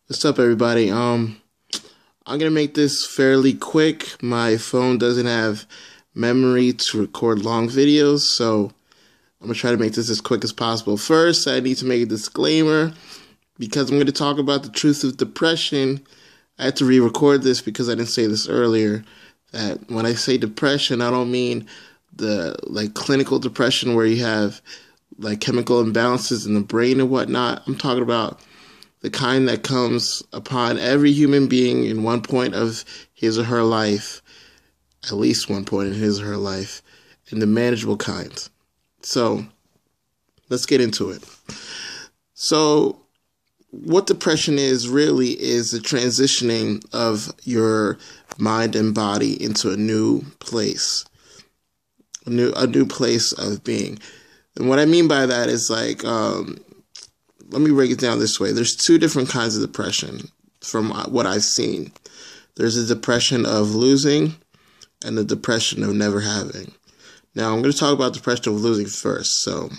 What's up, everybody? I'm gonna make this fairly quick. My phone doesn't have memory to record long videos, so I'm gonna try to make this as quick as possible. First, I need to make a disclaimer because I'm gonna talk about the truth of depression. I had to re-record this because I didn't say this earlier. That when I say depression, I don't mean the clinical depression where you have chemical imbalances in the brain and whatnot. I'm talking about the kind that comes upon every human being in one point of his or her life, at least one point in his or her life, and the manageable kind. So, let's get into it. So, what depression is really is the transitioning of your mind and body into a new place, a new place of being. And what I mean by that is let me break it down this way. There's two different kinds of depression from what I've seen. There's a depression of losing and the depression of never having. Now, I'm going to talk about depression of losing first. So,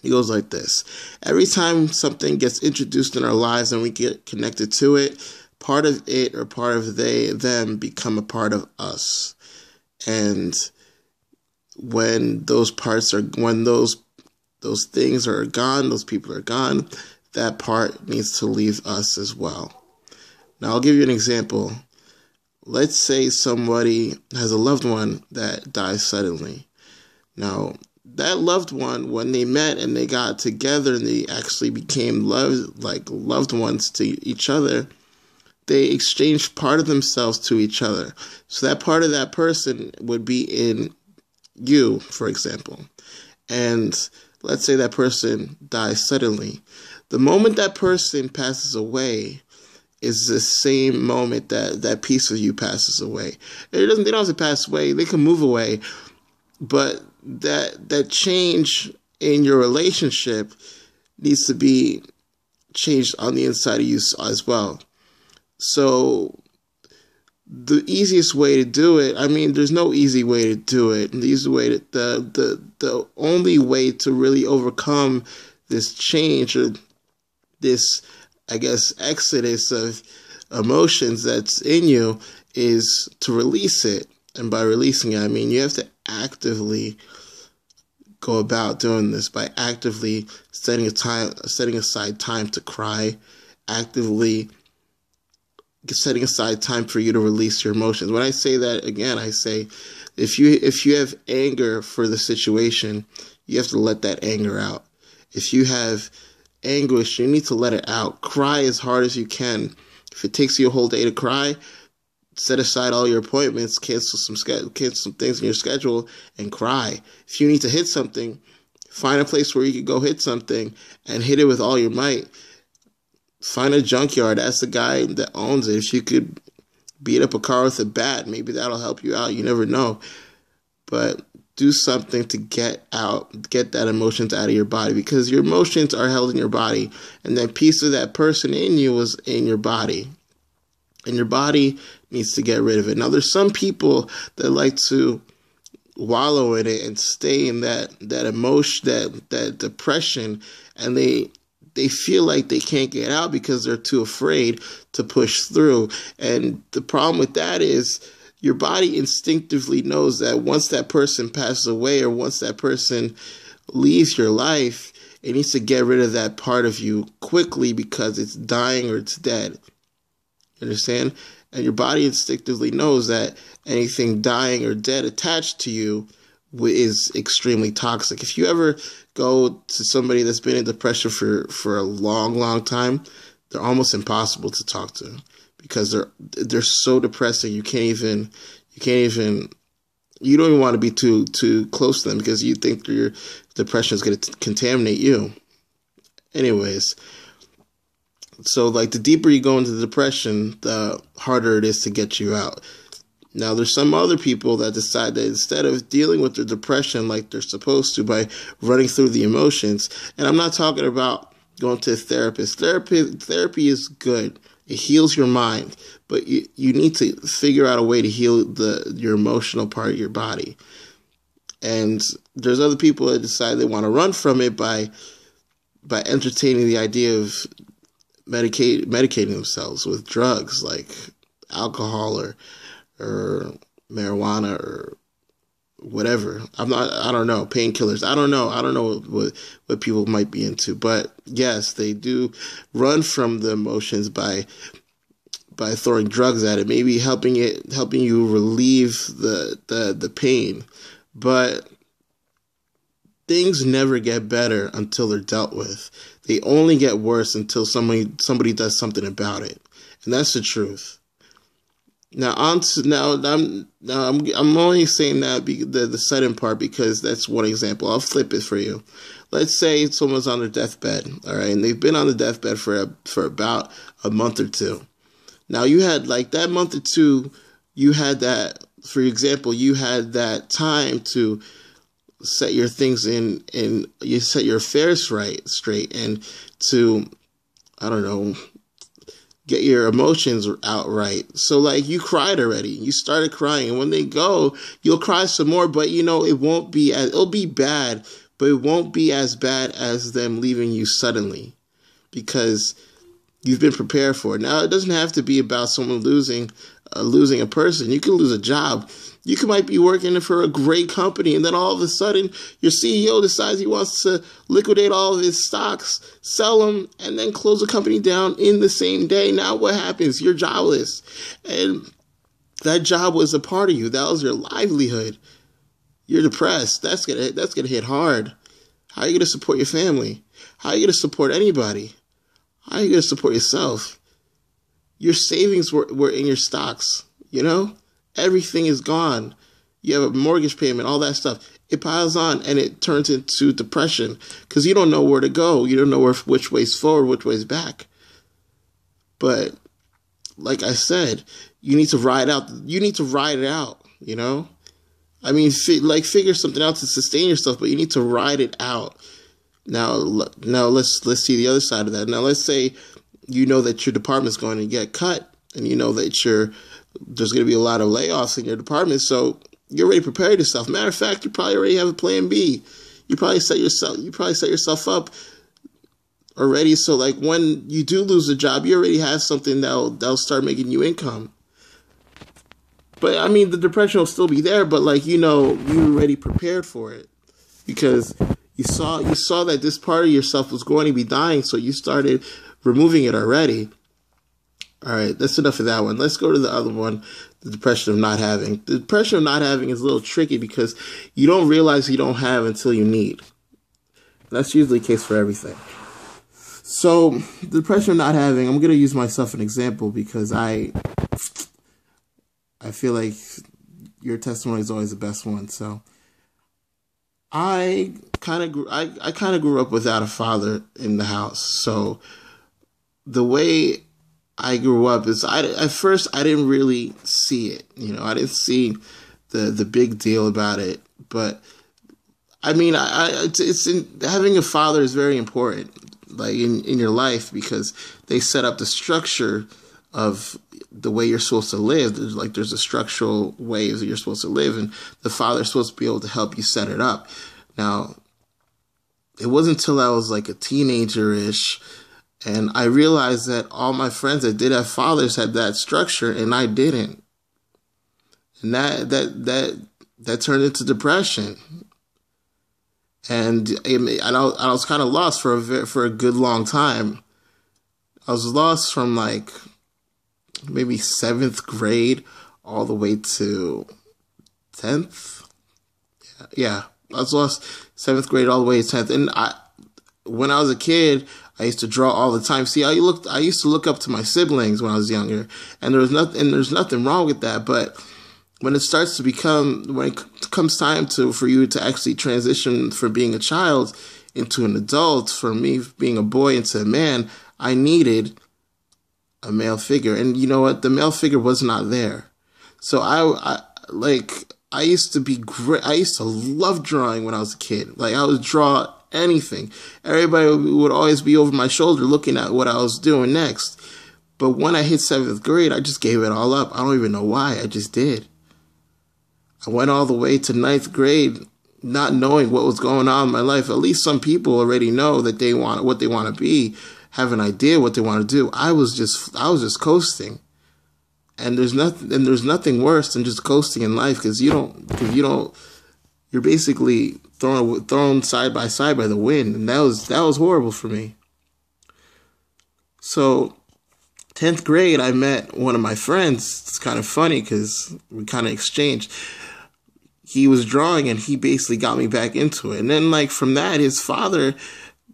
it goes like this. Every time something gets introduced in our lives and we get connected to it, part of it or part of them become a part of us. And when those things are gone, those people are gone, that part needs to leave us as well. Now, I'll give you an example. Let's say somebody has a loved one that dies suddenly. Now, that loved one, when they met and they got together and they actually became loved ones to each other, they exchanged part of themselves to each other. So that part of that person would be in you, for example. And let's say that person dies suddenly. The moment that person passes away is the same moment that piece of you passes away. They don't have to pass away. They can move away. But that change in your relationship needs to be changed on the inside of you as well. So the easiest way to do it, I mean, there's no easy way to do it. The only way to really overcome this change or this, I guess, exodus of emotions that's in you is to release it. And by releasing it, I mean you have to actively go about doing this by actively setting aside time to cry, actively setting aside time for you to release your emotions. When I say that, again, I say if you have anger for the situation, you have to let that anger out. If you have anguish, you need to let it out. Cry as hard as you can. If it takes you a whole day to cry, set aside all your appointments, cancel some things in your schedule, and cry. If you need to hit something, find a place where you can go hit something and hit it with all your might. Find a junkyard. Ask the guy that owns it if you could beat up a car with a bat. Maybe that'll help you out. You never know. But do something to get that emotions out of your body, because your emotions are held in your body, and that piece of that person in you was in your body. And your body needs to get rid of it. Now, there's some people that like to wallow in it and stay in that emotion, that depression, and they feel like they can't get out because they're too afraid to push through. And the problem with that is your body instinctively knows that once that person passes away or once that person leaves your life, it needs to get rid of that part of you quickly because it's dying or it's dead. Understand? And your body instinctively knows that anything dying or dead attached to you is extremely toxic. If you ever go to somebody that's been in depression for a long time, they're almost impossible to talk to because they're so depressing. You don't even want to be too close to them because you think your depression is going to contaminate you. Anyways, so the deeper you go into the depression, the harder it is to get you out. Now, there's some other people that decide that instead of dealing with their depression like they're supposed to by running through the emotions, and I'm not talking about going to a therapist. Therapy is good. It heals your mind, but you need to figure out a way to heal your emotional part of your body. And there's other people that decide they want to run from it by entertaining the idea of medicating themselves with drugs like alcohol or marijuana or whatever. I don't know, painkillers. I don't know what people might be into. But yes, they do run from the emotions by throwing drugs at it, maybe helping you relieve the pain. But things never get better until they're dealt with. They only get worse until somebody does something about it. And that's the truth. Now I'm only saying that the second part because that's one example. I'll flip it for you. Let's say someone's on their deathbed, all right, and they've been on the deathbed for about a month or two. Now you had like that month or two, you had that, for example, you had that time to set your things in you set your affairs straight and to, I don't know, get your emotions out right. So like you cried already. You started crying, and when they go, you'll cry some more, but it'll be bad, but it won't be as bad as them leaving you suddenly because you've been prepared for it. Now, it doesn't have to be about someone losing a person. You can lose a job. You might be working for a great company, and then all of a sudden, your CEO decides he wants to liquidate all of his stocks, sell them, and then close the company down in the same day. Now, what happens? You're jobless, and that job was a part of you. That was your livelihood. You're depressed. That's gonna hit hard. How are you gonna support your family? How are you gonna support anybody? How are you gonna support yourself? Your savings were in your stocks, you know? Everything is gone. You have a mortgage payment, all that stuff. It piles on and it turns into depression because you don't know where to go. You don't know which way's forward, which way's back. But like I said, you need to ride out. You need to ride it out, you know? I mean, figure something out to sustain yourself, but you need to ride it out. Now let's see the other side of that. Now let's say you know that your department's going to get cut, and you know that there's going to be a lot of layoffs in your department, so you're already prepared yourself. Matter of fact, you probably already have a plan B. You probably set yourself up already, so like when you do lose a job, you already have something that'll start making you income. But I mean, the depression will still be there, but like you're already prepared for it because you saw that this part of yourself was going to be dying, so you started removing it already. All right, that's enough of that one. Let's go to the other one, the depression of not having. The depression of not having is a little tricky because you don't realize you don't have until you need. And that's usually the case for everything. So the depression of not having, I'm going to use myself as an example because I feel like your testimony is always the best one. So I kind of grew up without a father in the house. So the way I grew up is at first I didn't really see it. I didn't see the big deal about it. But I mean, having a father is very important, like in your life, because they set up the structure of the way you're supposed to live. There's a structural ways that you're supposed to live, and the father's supposed to be able to help you set it up. Now, it wasn't until I was like a teenager-ish, and I realized that all my friends that did have fathers had that structure, and I didn't. And that turned into depression. And I was kind of lost for a good long time. I was lost from like maybe 7th grade all the way to 10th. Yeah, I was lost 7th grade all the way to 10th. And when I was a kid, I used to draw all the time. See, I used to look up to my siblings when I was younger, and there's nothing wrong with that. But when it comes time for you to actually transition from being a child into an adult, for me being a boy into a man, I needed a male figure. And you know what? The male figure was not there. So I used to be great. I used to love drawing when I was a kid. Like, I would draw anything. Everybody would always be over my shoulder looking at what I was doing next. But when I hit 7th grade, I just gave it all up. I don't even know why. I just did. I went all the way to 9th grade not knowing what was going on in my life. At least some people already know that what they want to be, have an idea what they want to do. I was just coasting. And there's nothing worse than just coasting in life, because you're basically thrown side by side by the wind, and that was horrible for me. So 10th grade, I met one of my friends. It's kind of funny because we kind of exchanged. He was drawing, and he basically got me back into it. And then, like, from that, his father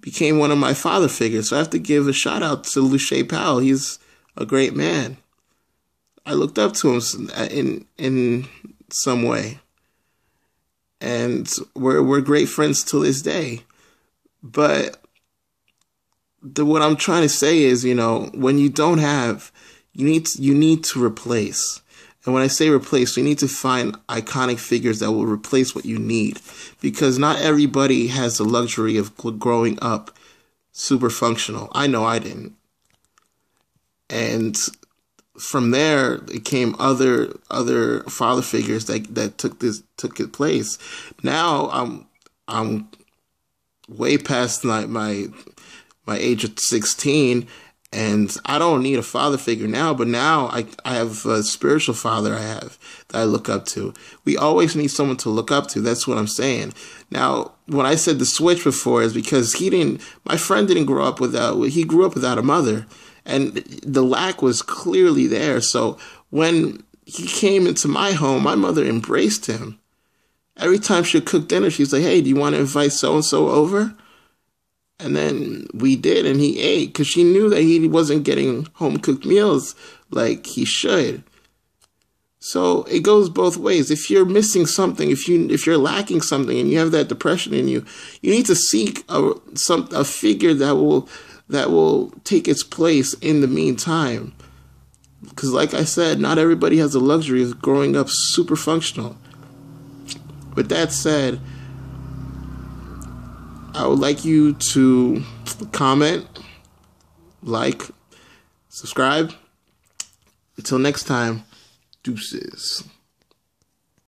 became one of my father figures. So I have to give a shout out to Luce Powell. He's a great man. I looked up to him in some way, and we're great friends to this day. But what I'm trying to say is, when you don't have, you need to replace. And when I say replace, we need to find iconic figures that will replace what you need, because not everybody has the luxury of growing up super functional. I know I didn't. And from there, it came other father figures that took its place. Now I'm way past my age of 16, and I don't need a father figure now. But now I have a spiritual father that I look up to. We always need someone to look up to. That's what I'm saying. Now, when I said the switch before, is because my friend didn't grow up he grew up without a mother. And the lack was clearly there. So when he came into my home, my mother embraced him. Every time she'd cook dinner, she's like, hey, do you want to invite so-and-so over? And then we did, and he ate, because she knew that he wasn't getting home-cooked meals like he should. So it goes both ways. If you're missing something, if you're lacking something, and you have that depression in you, you need to seek a figure that will take its place in the meantime. Because like I said, not everybody has the luxury of growing up super functional. With that said, I would like you to comment, like, subscribe. Until next time, deuces.